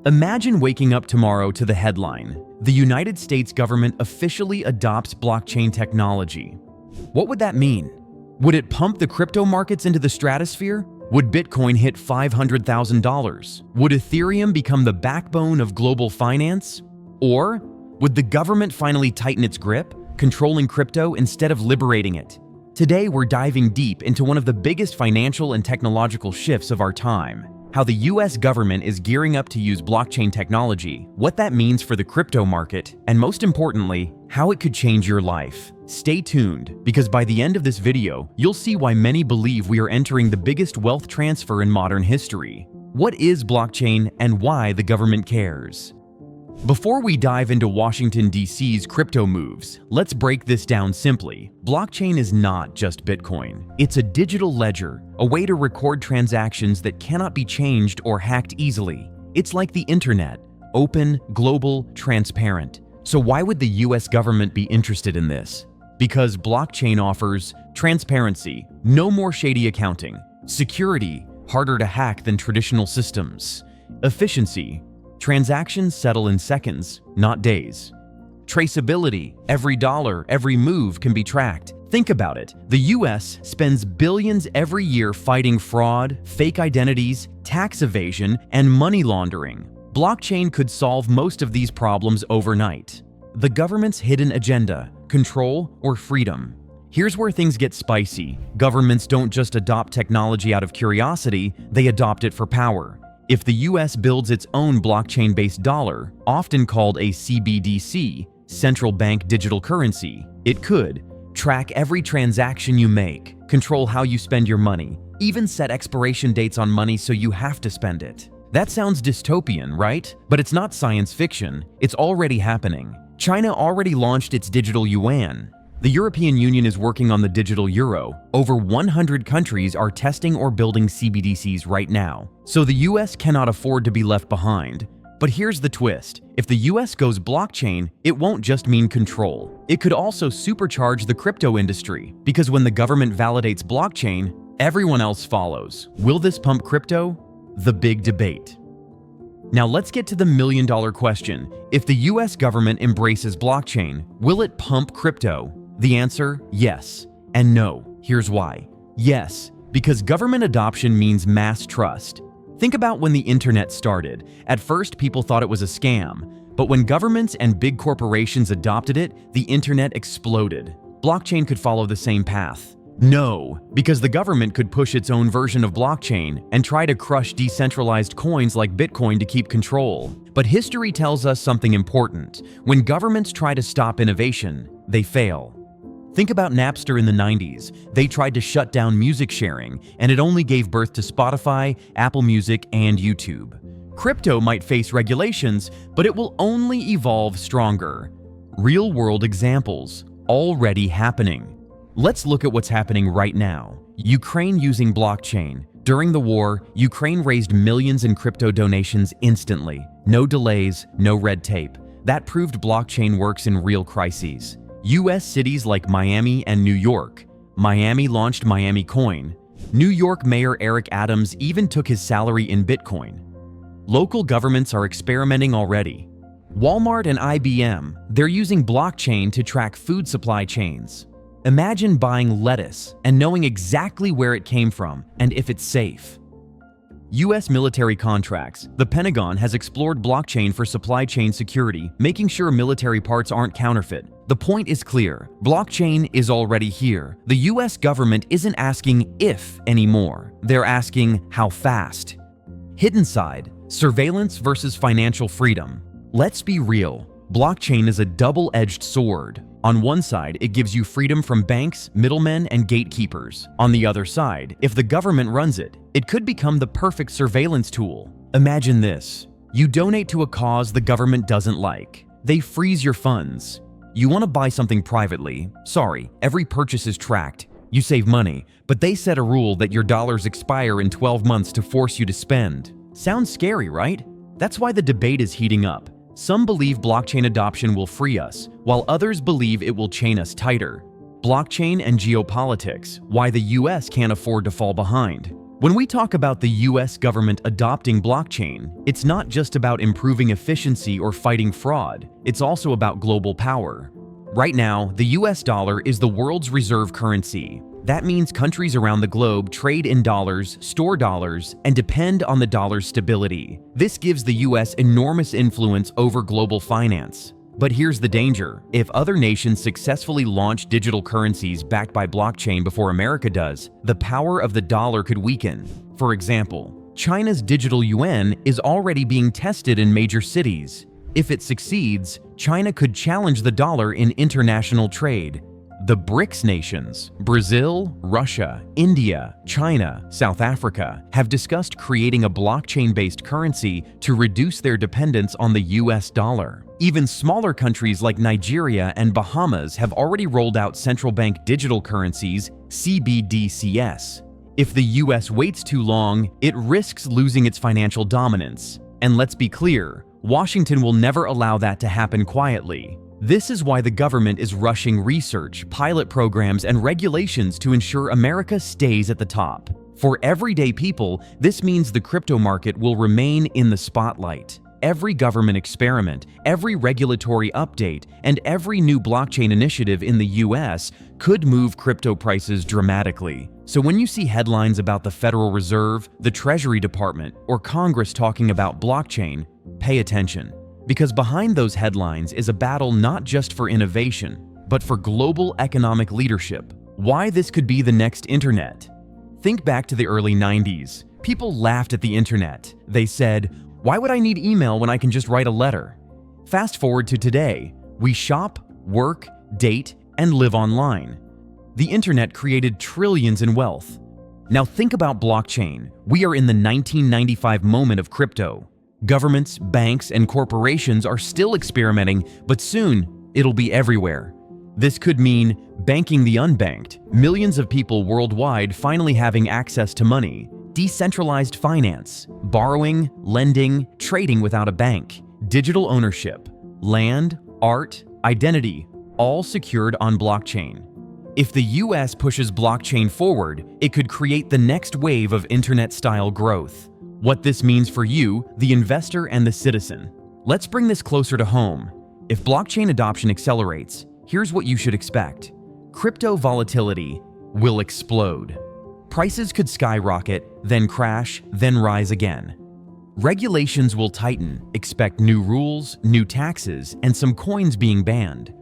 Imagine waking up tomorrow to the headline, "The United States government officially adopts blockchain technology." What would that mean? Would it pump the crypto markets into the stratosphere? Would Bitcoin hit $500,000? Would Ethereum become the backbone of global finance? Or would the government finally tighten its grip, controlling crypto instead of liberating it? Today, we're diving deep into one of the biggest financial and technological shifts of our time: how the US government is gearing up to use blockchain technology, what that means for the crypto market, and most importantly, how it could change your life. Stay tuned, because by the end of this video, you'll see why many believe we are entering the biggest wealth transfer in modern history. What is blockchain and why the government cares? Before we dive into Washington, D.C.'s crypto moves, let's break this down simply. Blockchain is not just Bitcoin. It's a digital ledger, a way to record transactions that cannot be changed or hacked easily. It's like the internet: open, global, transparent. So why would the US government be interested in this? Because blockchain offers transparency, no more shady accounting; security, harder to hack than traditional systems; efficiency, transactions settle in seconds, not days; traceability, every dollar, every move can be tracked. Think about it. The US spends billions every year fighting fraud, fake identities, tax evasion, and money laundering. Blockchain could solve most of these problems overnight. The government's hidden agenda: control or freedom. Here's where things get spicy. Governments don't just adopt technology out of curiosity, they adopt it for power. If the US builds its own blockchain-based dollar, often called a CBDC, central bank digital currency, it could track every transaction you make, control how you spend your money, even set expiration dates on money so you have to spend it. That sounds dystopian, right? But it's not science fiction. It's already happening. China already launched its digital yuan. The European Union is working on the digital euro. Over 100 countries are testing or building CBDCs right now. So the US cannot afford to be left behind. But here's the twist: if the US goes blockchain, it won't just mean control. It could also supercharge the crypto industry, because when the government validates blockchain, everyone else follows. Will this pump crypto? The big debate. Now let's get to the million-dollar question. If the US government embraces blockchain, will it pump crypto? The answer: yes and no. Here's why. Yes, because government adoption means mass trust. Think about when the internet started. At first, people thought it was a scam. But when governments and big corporations adopted it, the internet exploded. Blockchain could follow the same path. No, because the government could push its own version of blockchain and try to crush decentralized coins like Bitcoin to keep control. But history tells us something important. When governments try to stop innovation, they fail. Think about Napster in the 90s. They tried to shut down music sharing, and it only gave birth to Spotify, Apple Music, and YouTube. Crypto might face regulations, but it will only evolve stronger. Real-world examples already happening. Let's look at what's happening right now. Ukraine using blockchain. During the war, Ukraine raised millions in crypto donations instantly. No delays, no red tape. That proved blockchain works in real crises. US cities like Miami and New York. Miami launched Miami Coin. New York Mayor Eric Adams even took his salary in Bitcoin. Local governments are experimenting already. Walmart and IBM, they're using blockchain to track food supply chains. Imagine buying lettuce and knowing exactly where it came from and if it's safe. US military contracts. The Pentagon has explored blockchain for supply chain security, making sure military parts aren't counterfeit. The point is clear: blockchain is already here. The US government isn't asking if anymore. They're asking how fast. Hidden side: surveillance versus financial freedom. Let's be real. Blockchain is a double-edged sword. On one side, it gives you freedom from banks, middlemen, and gatekeepers. On the other side, if the government runs it, it could become the perfect surveillance tool. Imagine this. You donate to a cause the government doesn't like. They freeze your funds. You want to buy something privately. Sorry, every purchase is tracked. You save money, but they set a rule that your dollars expire in 12 months to force you to spend. Sounds scary, right? That's why the debate is heating up. Some believe blockchain adoption will free us, while others believe it will chain us tighter. Blockchain and geopolitics: why the US can't afford to fall behind. When we talk about the US government adopting blockchain, it's not just about improving efficiency or fighting fraud, it's also about global power. Right now, the US dollar is the world's reserve currency. That means countries around the globe trade in dollars, store dollars, and depend on the dollar's stability. This gives the US enormous influence over global finance. But here's the danger. If other nations successfully launch digital currencies backed by blockchain before America does, the power of the dollar could weaken. For example, China's digital yuan is already being tested in major cities. If it succeeds, China could challenge the dollar in international trade. The BRICS nations, Brazil, Russia, India, China, South Africa, have discussed creating a blockchain-based currency to reduce their dependence on the US dollar. Even smaller countries like Nigeria and Bahamas have already rolled out central bank digital currencies, CBDCs. If the US waits too long, it risks losing its financial dominance. And let's be clear, Washington will never allow that to happen quietly. This is why the government is rushing research, pilot programs, and regulations to ensure America stays at the top. For everyday people, this means the crypto market will remain in the spotlight. Every government experiment, every regulatory update, and every new blockchain initiative in the US could move crypto prices dramatically. So when you see headlines about the Federal Reserve, the Treasury Department, or Congress talking about blockchain, pay attention. Because behind those headlines is a battle not just for innovation, but for global economic leadership. Why this could be the next internet? Think back to the early 90s. People laughed at the internet. They said, "Why would I need email when I can just write a letter?" Fast forward to today. We shop, work, date, and live online. The internet created trillions in wealth. Now think about blockchain. We are in the 1995 moment of crypto. Governments, banks, and corporations are still experimenting, but soon it'll be everywhere. This could mean banking the unbanked, millions of people worldwide finally having access to money, decentralized finance, borrowing, lending, trading without a bank, digital ownership, land, art, identity, all secured on blockchain. If the US pushes blockchain forward, it could create the next wave of internet-style growth. What this means for you, the investor and the citizen. Let's bring this closer to home. If blockchain adoption accelerates, here's what you should expect. Crypto volatility will explode. Prices could skyrocket, then crash, then rise again. Regulations will tighten, expect new rules, new taxes, and some coins being banned.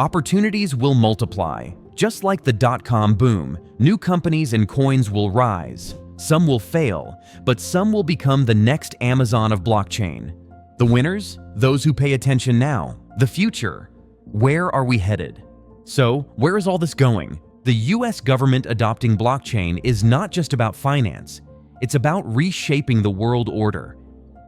Opportunities will multiply. Just like the dot-com boom, new companies and coins will rise. Some will fail, but some will become the next Amazon of blockchain. The winners? Those who pay attention now. The future? Where are we headed? So, where is all this going? The US government adopting blockchain is not just about finance. It's about reshaping the world order.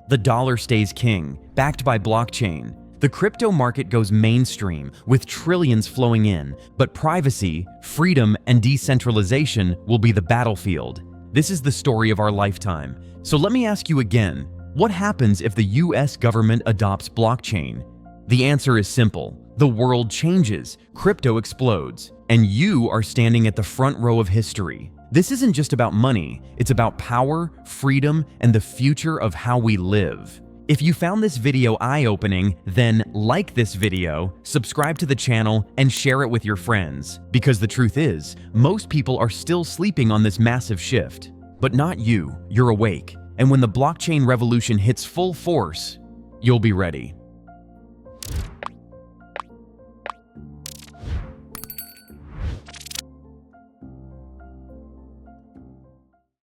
The dollar stays king, backed by blockchain. The crypto market goes mainstream, with trillions flowing in, but privacy, freedom, and decentralization will be the battlefield. This is the story of our lifetime. So let me ask you again, what happens if the US government adopts blockchain? The answer is simple. The world changes, crypto explodes, and you are standing at the front row of history. This isn't just about money, it's about power, freedom, and the future of how we live. If you found this video eye-opening, then like this video, subscribe to the channel, and share it with your friends. Because the truth is, most people are still sleeping on this massive shift. But not you, you're awake. And when the blockchain revolution hits full force, you'll be ready.